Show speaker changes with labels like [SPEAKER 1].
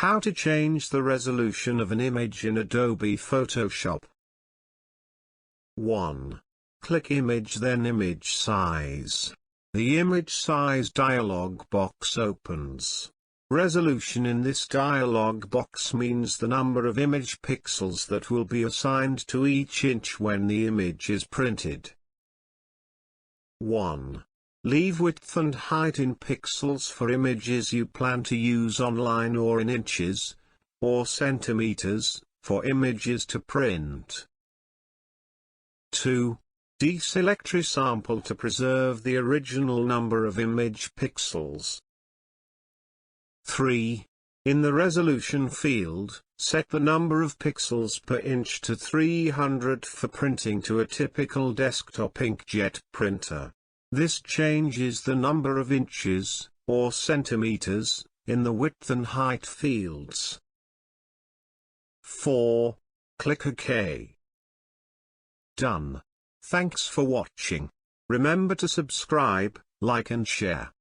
[SPEAKER 1] How to change the resolution of an image in Adobe Photoshop. 1. Click Image, then Image Size. The Image Size dialog box opens. Resolution in this dialog box means the number of image pixels that will be assigned to each inch when the image is printed. 1. Leave width and height in pixels for images you plan to use online, or in inches or centimeters for images to print. 2. Deselect Resample to preserve the original number of image pixels. 3. In the resolution field, set the number of pixels per inch to 300 for printing to a typical desktop inkjet printer. This changes the number of inches, or centimeters, in the width and height fields. 4. Click OK. Done. Thanks for watching. Remember to subscribe, like and share.